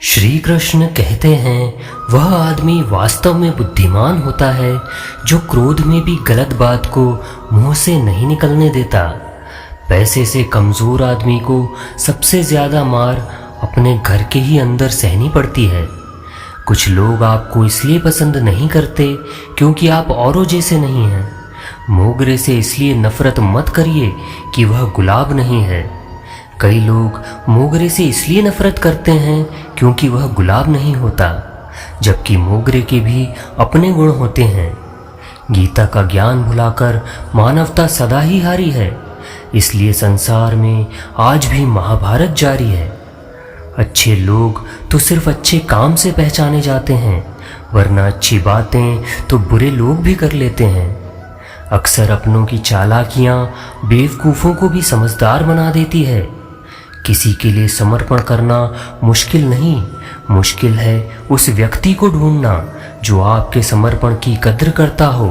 श्री कृष्ण कहते हैं वह आदमी वास्तव में बुद्धिमान होता है जो क्रोध में भी गलत बात को मुंह से नहीं निकलने देता। पैसे से कमजोर आदमी को सबसे ज्यादा मार अपने घर के ही अंदर सहनी पड़ती है। कुछ लोग आपको इसलिए पसंद नहीं करते क्योंकि आप औरों जैसे नहीं हैं। मोगरे से इसलिए नफरत मत करिए कि वह गुलाब नहीं है। कई लोग मोगरे से इसलिए नफरत करते हैं क्योंकि वह गुलाब नहीं होता, जबकि मोगरे के भी अपने गुण होते हैं। गीता का ज्ञान भुलाकर मानवता सदा ही हारी है, इसलिए संसार में आज भी महाभारत जारी है। अच्छे लोग तो सिर्फ अच्छे काम से पहचाने जाते हैं, वरना अच्छी बातें तो बुरे लोग भी कर लेते हैं। अक्सर अपनों की चालाकियां बेवकूफ़ों को भी समझदार बना देती है। किसी के लिए समर्पण करना मुश्किल नहीं, मुश्किल है उस व्यक्ति को ढूंढना जो आपके समर्पण की कद्र करता हो।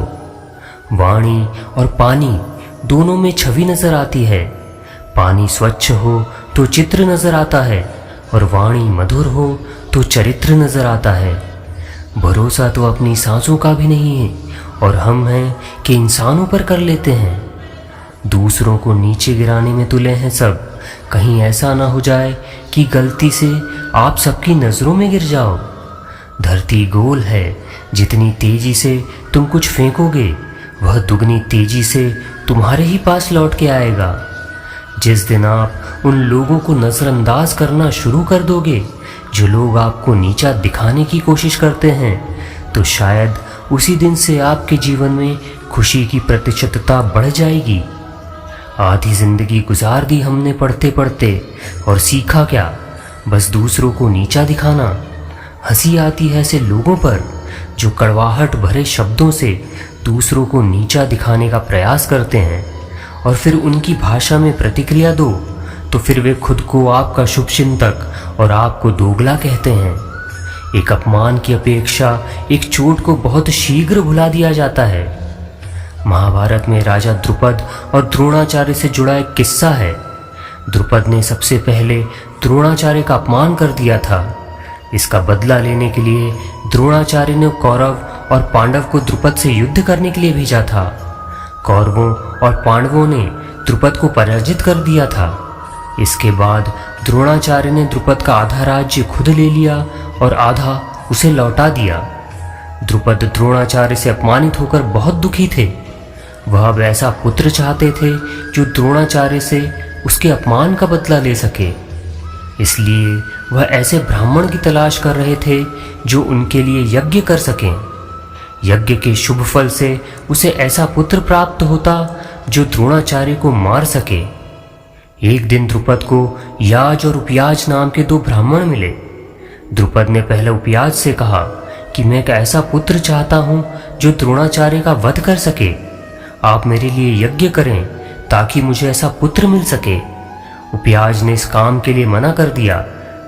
वाणी और पानी दोनों में छवि नजर आती है। पानी स्वच्छ हो तो चित्र नजर आता है और वाणी मधुर हो तो चरित्र नजर आता है। भरोसा तो अपनी सांसों का भी नहीं है और हम हैं कि इंसानों पर कर लेते हैं। दूसरों को नीचे गिराने में तुले हैं सब। कहीं ऐसा ना हो जाए कि गलती से आप सबकी नजरों में गिर जाओ। धरती गोल है, जितनी तेजी से तुम कुछ फेंकोगे वह दुगनी तेजी से तुम्हारे ही पास लौट के आएगा। जिस दिन आप उन लोगों को नजरअंदाज करना शुरू कर दोगे जो लोग आपको नीचा दिखाने की कोशिश करते हैं, तो शायद उसी दिन से आपके जीवन में खुशी की प्रतिशतता बढ़ जाएगी। आधी जिंदगी गुजार दी हमने पढ़ते पढ़ते, और सीखा क्या? बस दूसरों को नीचा दिखाना। हंसी आती है ऐसे लोगों पर जो कड़वाहट भरे शब्दों से दूसरों को नीचा दिखाने का प्रयास करते हैं, और फिर उनकी भाषा में प्रतिक्रिया दो तो फिर वे खुद को आपका शुभचिंतक और आपको दोगला कहते हैं। एक अपमान की अपेक्षा एक चोट को बहुत शीघ्र भुला दिया जाता है। महाभारत में राजा द्रुपद और द्रोणाचार्य से जुड़ा एक किस्सा है। द्रुपद ने सबसे पहले द्रोणाचार्य का अपमान कर दिया था। इसका बदला लेने के लिए द्रोणाचार्य ने कौरव और पांडव को द्रुपद से युद्ध करने के लिए भेजा था। कौरवों और पांडवों ने द्रुपद को पराजित कर दिया था। इसके बाद द्रोणाचार्य ने द्रुपद का आधा राज्य खुद ले लिया और आधा उसे लौटा दिया। द्रुपद द्रोणाचार्य से अपमानित होकर बहुत दुखी थे। वह अब ऐसा पुत्र चाहते थे जो द्रोणाचार्य से उसके अपमान का बदला ले सके। इसलिए वह ऐसे ब्राह्मण की तलाश कर रहे थे जो उनके लिए यज्ञ कर सकें। यज्ञ के शुभ फल से उसे ऐसा पुत्र प्राप्त होता जो द्रोणाचार्य को मार सके। एक दिन द्रुपद को याज और उपयाज नाम के दो ब्राह्मण मिले। द्रुपद ने पहले उपयाज से कहा कि मैं एक ऐसा पुत्र चाहता हूं जो द्रोणाचार्य का वध कर सके। आप मेरे लिए यज्ञ करें ताकि मुझे ऐसा पुत्र मिल सके। उपयाज ने इस काम के लिए मना कर दिया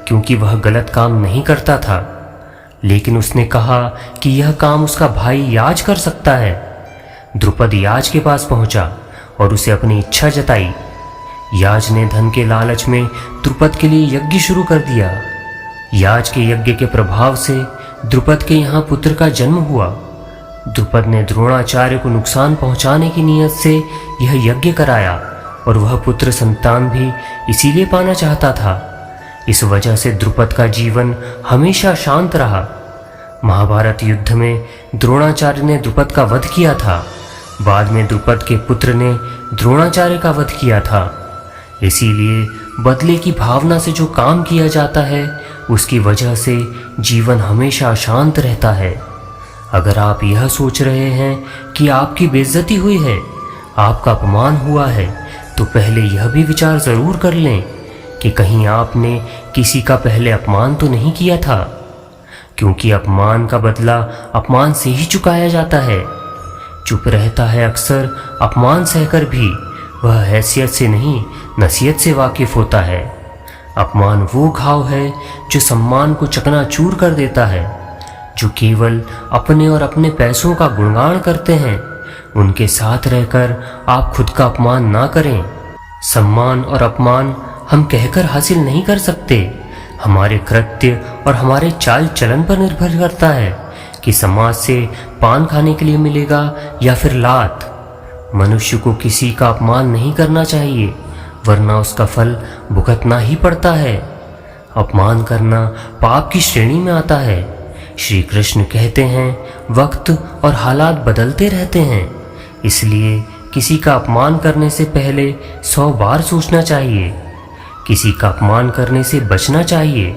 क्योंकि वह गलत काम नहीं करता था, लेकिन उसने कहा कि यह काम उसका भाई याज कर सकता है। द्रुपद याज के पास पहुंचा और उसे अपनी इच्छा जताई। याज ने धन के लालच में द्रुपद के लिए यज्ञ शुरू कर दिया। याज के यज्ञ के प्रभाव से द्रुपद के यहाँ पुत्र का जन्म हुआ। द्रुपद ने द्रोणाचार्य को नुकसान पहुंचाने की नीयत से यह यज्ञ कराया और वह पुत्र संतान भी इसीलिए पाना चाहता था। इस वजह से द्रुपद का जीवन हमेशा शांत रहा। महाभारत युद्ध में द्रोणाचार्य ने द्रुपद का वध किया था। बाद में द्रुपद के पुत्र ने द्रोणाचार्य का वध किया था। इसीलिए बदले की भावना से जो काम किया जाता है उसकी वजह से जीवन हमेशा शांत रहता है। अगर आप यह सोच रहे हैं कि आपकी बेइज्जती हुई है, आपका अपमान हुआ है, तो पहले यह भी विचार जरूर कर लें कि कहीं आपने किसी का पहले अपमान तो नहीं किया था, क्योंकि अपमान का बदला अपमान से ही चुकाया जाता है। चुप रहता है अक्सर अपमान सहकर भी, वह हैसियत से नहीं नसीहत से वाकिफ होता है। अपमान वो घाव है जो सम्मान को चकनाचूर कर देता है। जो केवल अपने और अपने पैसों का गुणगान करते हैं, उनके साथ रहकर आप खुद का अपमान ना करें। सम्मान और अपमान हम कहकर हासिल नहीं कर सकते, हमारे कृत्य और हमारे चाल चलन पर निर्भर करता है कि समाज से पान खाने के लिए मिलेगा या फिर लात। मनुष्य को किसी का अपमान नहीं करना चाहिए, वरना उसका फल भुगतना ही पड़ता है। अपमान करना पाप की श्रेणी में आता है। श्री कृष्ण कहते हैं वक्त और हालात बदलते रहते हैं, इसलिए किसी का अपमान करने से पहले 100 बार सोचना चाहिए। किसी का अपमान करने से बचना चाहिए।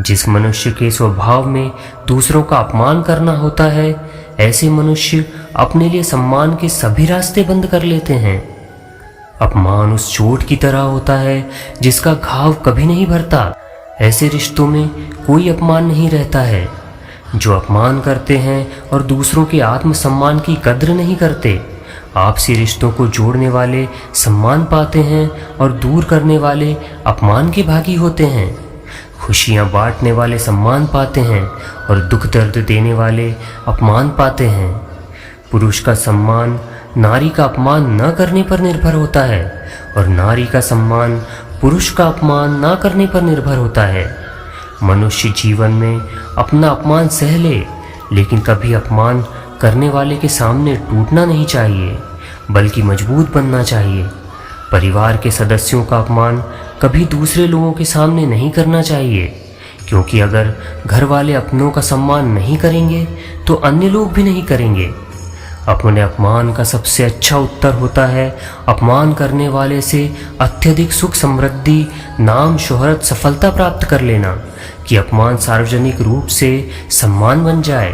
जिस मनुष्य के स्वभाव में दूसरों का अपमान करना होता है, ऐसे मनुष्य अपने लिए सम्मान के सभी रास्ते बंद कर लेते हैं। अपमान उस चोट की तरह होता है जिसका घाव कभी नहीं भरता। ऐसे रिश्तों में कोई अपमान नहीं रहता है। जो अपमान करते हैं और दूसरों के आत्मसम्मान की कद्र नहीं करते, आपसी रिश्तों को जोड़ने वाले सम्मान पाते हैं और दूर करने वाले अपमान के भागी होते हैं। खुशियाँ बांटने वाले सम्मान पाते हैं और दुख दर्द देने वाले अपमान पाते हैं। पुरुष का सम्मान नारी का अपमान न करने पर निर्भर होता है और नारी का सम्मान पुरुष का अपमान न करने पर निर्भर होता है। मनुष्य जीवन में अपना अपमान सह ले, लेकिन कभी अपमान करने वाले के सामने टूटना नहीं चाहिए, बल्कि मजबूत बनना चाहिए। परिवार के सदस्यों का अपमान कभी दूसरे लोगों के सामने नहीं करना चाहिए, क्योंकि अगर घर वाले अपनों का सम्मान नहीं करेंगे तो अन्य लोग भी नहीं करेंगे। अपने अपमान का सबसे अच्छा उत्तर होता है अपमान करने वाले से अत्यधिक सुख समृद्धि, नाम, शोहरत, सफलता प्राप्त कर लेना, कि अपमान सार्वजनिक रूप से सम्मान बन जाए।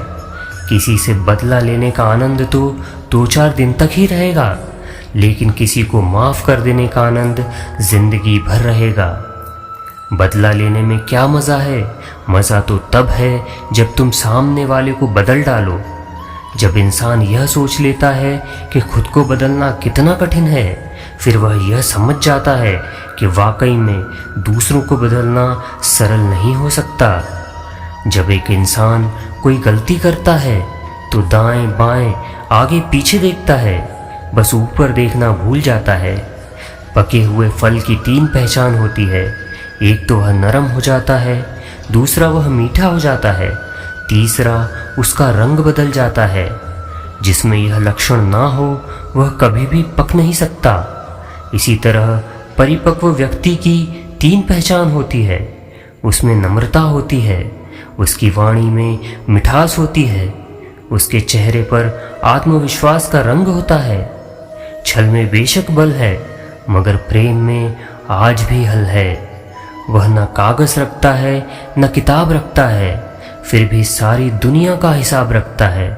किसी से बदला लेने का आनंद तो 2-4 दिन तक ही रहेगा, लेकिन किसी को माफ़ कर देने का आनंद जिंदगी भर रहेगा। बदला लेने में क्या मज़ा है? मज़ा तो तब है जब तुम सामने वाले को बदल डालो। जब इंसान यह सोच लेता है कि खुद को बदलना कितना कठिन है, फिर वह यह समझ जाता है कि वाकई में दूसरों को बदलना सरल नहीं हो सकता। जब एक इंसान कोई गलती करता है तो दाएं बाएं आगे पीछे देखता है, बस ऊपर देखना भूल जाता है। पके हुए फल की 3 पहचान होती है। एक तो वह नरम हो जाता है, दूसरा वह मीठा हो जाता है, तीसरा उसका रंग बदल जाता है। जिसमें यह लक्षण ना हो वह कभी भी पक नहीं सकता। इसी तरह परिपक्व व्यक्ति की 3 पहचान होती है। उसमें नम्रता होती है, उसकी वाणी में मिठास होती है, उसके चेहरे पर आत्मविश्वास का रंग होता है। छल में बेशक बल है, मगर प्रेम में आज भी हल है। वह न कागज रखता है न किताब रखता है, फिर भी सारी दुनिया का हिसाब रखता है।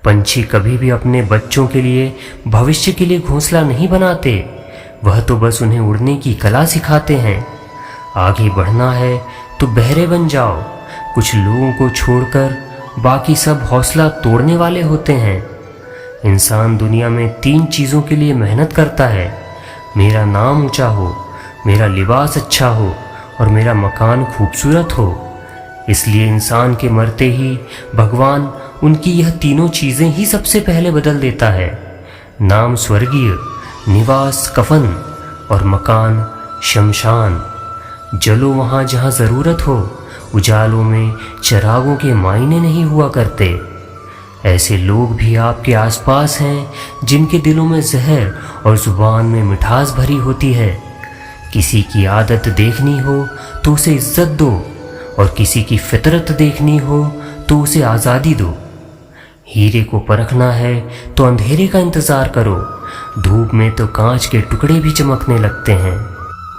पंछी कभी भी अपने बच्चों के लिए भविष्य के लिए घोंसला नहीं बनाते, वह तो बस उन्हें उड़ने की कला सिखाते हैं। आगे बढ़ना है तो बहरे बन जाओ। कुछ लोगों को छोड़कर बाकी सब हौसला तोड़ने वाले होते हैं। इंसान दुनिया में 3 चीज़ों के लिए मेहनत करता है: मेरा नाम ऊंचा हो, मेरा लिबास अच्छा हो और मेरा मकान खूबसूरत हो। इसलिए इंसान के मरते ही भगवान उनकी यह तीनों चीज़ें ही सबसे पहले बदल देता है: नाम स्वर्गीय, निवास कफन और मकान शमशान। जलो वहाँ जहाँ ज़रूरत हो, उजालों में चिरागों के मायने नहीं हुआ करते। ऐसे लोग भी आपके आसपास हैं जिनके दिलों में जहर और ज़ुबान में मिठास भरी होती है। किसी की आदत देखनी हो तो उसे इज्जत दो, और किसी की फितरत देखनी हो तो उसे आज़ादी दो। हीरे को परखना है तो अंधेरे का इंतज़ार करो, धूप में तो कांच के टुकड़े भी चमकने लगते हैं।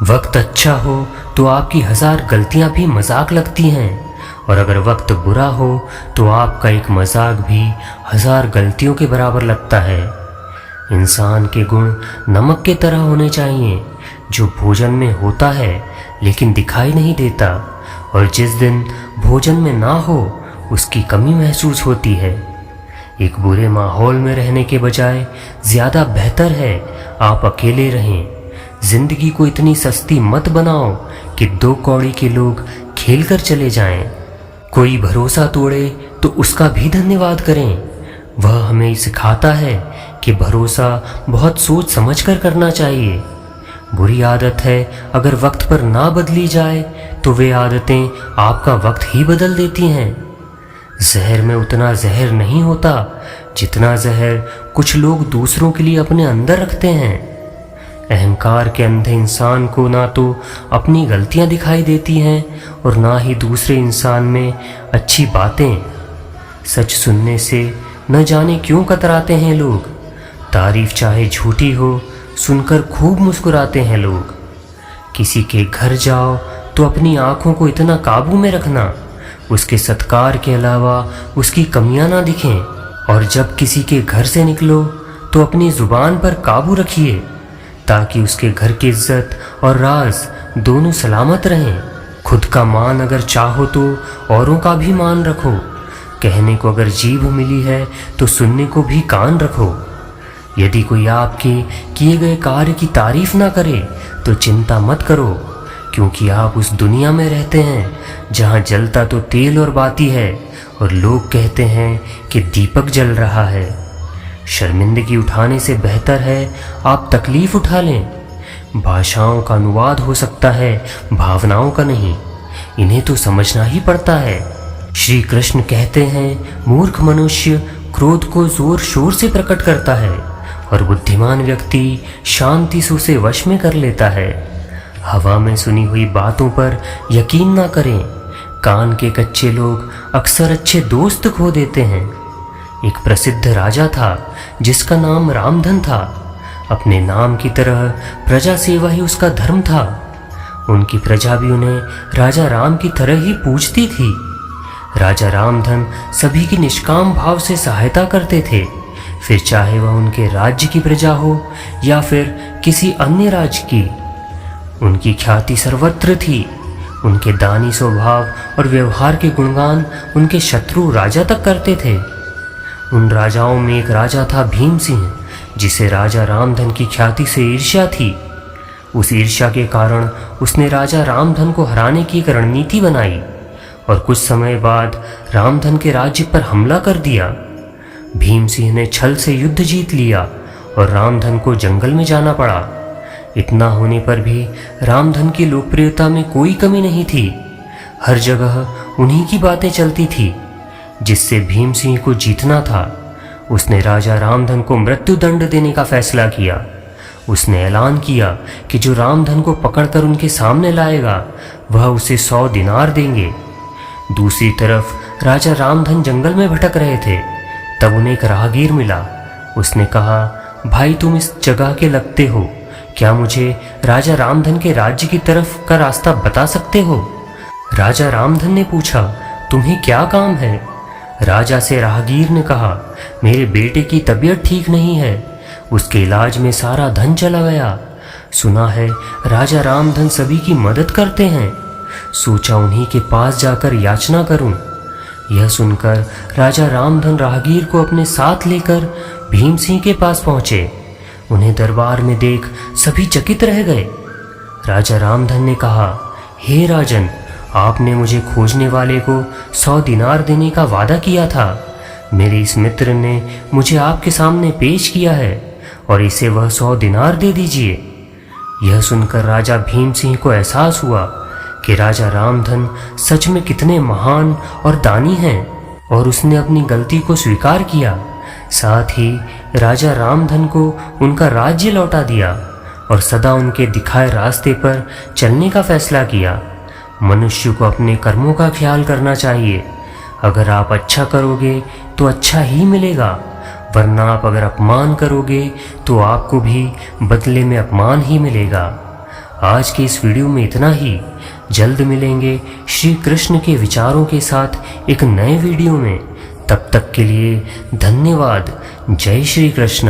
वक्त अच्छा हो तो आपकी 1000 गलतियां भी मजाक लगती हैं, और अगर वक्त बुरा हो तो आपका एक मजाक भी 1000 गलतियों के बराबर लगता है। इंसान के गुण नमक के तरह होने चाहिए, जो भोजन में होता है लेकिन दिखाई नहीं देता, और जिस दिन भोजन में ना हो उसकी कमी महसूस होती है। एक बुरे माहौल में रहने के बजाय ज़्यादा बेहतर है आप अकेले रहें। जिंदगी को इतनी सस्ती मत बनाओ कि 2 कौड़ी के लोग खेल कर चले जाएं। कोई भरोसा तोड़े तो उसका भी धन्यवाद करें। वह हमें सिखाता है कि भरोसा बहुत सोच समझ कर करना चाहिए। बुरी आदत है अगर वक्त पर ना बदली जाए तो वे आदतें आपका वक्त ही बदल देती हैं। जहर में उतना जहर नहीं होता जितना जहर कुछ लोग दूसरों के लिए अपने अंदर रखते हैं। अहंकार के अंधे इंसान को ना तो अपनी गलतियां दिखाई देती हैं और ना ही दूसरे इंसान में अच्छी बातें। सच सुनने से न जाने क्यों कतराते हैं लोग। तारीफ चाहे झूठी हो, सुनकर खूब मुस्कुराते हैं लोग। किसी के घर जाओ तो अपनी आंखों को इतना काबू में रखना उसके सत्कार के अलावा उसकी कमियां ना दिखें। और जब किसी के घर से निकलो तो अपनी जुबान पर काबू रखिए ताकि उसके घर की इज्जत और राज दोनों सलामत रहें। खुद का मान अगर चाहो तो औरों का भी मान रखो। कहने को अगर जीभ मिली है तो सुनने को भी कान रखो। यदि कोई आपके किए गए कार्य की तारीफ ना करे तो चिंता मत करो, क्योंकि आप उस दुनिया में रहते हैं जहां जलता तो तेल और बाती है और लोग कहते हैं कि दीपक जल रहा है। शर्मिंदगी उठाने से बेहतर है आप तकलीफ उठा लें। भाषाओं का अनुवाद हो सकता है, भावनाओं का नहीं। इन्हें तो समझना ही पड़ता है। श्री कृष्ण कहते हैं, मूर्ख मनुष्य क्रोध को जोर शोर से प्रकट करता है और बुद्धिमान व्यक्ति शांति से उसे वश में कर लेता है। हवा में सुनी हुई बातों पर यकीन ना करें। कान के कच्चे लोग अक्सर अच्छे दोस्त खो देते हैं। एक प्रसिद्ध राजा था जिसका नाम रामधन था। अपने नाम की तरह प्रजा सेवा ही उसका धर्म था। उनकी प्रजा भी उन्हें राजा राम की तरह ही पूजती थी। राजा रामधन सभी की निष्काम भाव से सहायता करते थे, फिर चाहे वह उनके राज्य की प्रजा हो या फिर किसी अन्य राज्य की। उनकी ख्याति सर्वत्र थी। उनके दानी स्वभाव और व्यवहार के गुणगान उनके शत्रु राजा तक करते थे। उन राजाओं में एक राजा था भीम सिंह, जिसे राजा रामधन की ख्याति से ईर्ष्या थी। उस ईर्ष्या के कारण उसने राजा रामधन को हराने की एक रणनीति बनाई और कुछ समय बाद रामधन के राज्य पर हमला कर दिया। भीम सिंह ने छल से युद्ध जीत लिया और रामधन को जंगल में जाना पड़ा। इतना होने पर भी रामधन की लोकप्रियता में कोई कमी नहीं थी। हर जगह उन्हीं की बातें चलती थी। जिससे भीम सिंह को जीतना था, उसने राजा रामधन को मृत्यु दंड देने का फैसला किया। उसने ऐलान किया कि जो रामधन को पकड़कर उनके सामने लाएगा वह उसे 100 दिनार देंगे। दूसरी तरफ राजा रामधन जंगल में भटक रहे थे। तब उन्हें एक राहगीर मिला। उसने कहा, भाई तुम इस जगह के लगते हो, क्या मुझे राजा रामधन के राज्य की तरफ का रास्ता बता सकते हो? राजा रामधन ने पूछा, तुम्हें क्या काम है? राजा से राहगीर ने कहा, मेरे बेटे की तबीयत ठीक नहीं है, उसके इलाज में सारा धन चला गया। सुना है राजा रामधन सभी की मदद करते हैं, सोचा उन्हीं के पास जाकर याचना करूं। यह सुनकर राजा रामधन राहगीर को अपने साथ लेकर भीम सिंह के पास पहुंचे। उन्हें दरबार में देख सभी चकित रह गए। राजा रामधन ने कहा, हे राजन, आपने मुझे खोजने वाले को 100 दिनार देने का वादा किया था। मेरे इस मित्र ने मुझे आपके सामने पेश किया है और इसे वह 100 दिनार दे दीजिए। यह सुनकर राजा भीम सिंह को एहसास हुआ कि राजा रामधन सच में कितने महान और दानी हैं और उसने अपनी गलती को स्वीकार किया। साथ ही राजा रामधन को उनका राज्य लौटा दिया और सदा उनके दिखाए रास्ते पर चलने का फैसला किया। मनुष्य को अपने कर्मों का ख्याल करना चाहिए। अगर आप अच्छा करोगे तो अच्छा ही मिलेगा, वरना आप अगर अपमान करोगे तो आपको भी बदले में अपमान ही मिलेगा। आज के इस वीडियो में इतना ही। जल्द मिलेंगे श्री कृष्ण के विचारों के साथ एक नए वीडियो में। तब तक के लिए धन्यवाद। जय श्री कृष्ण।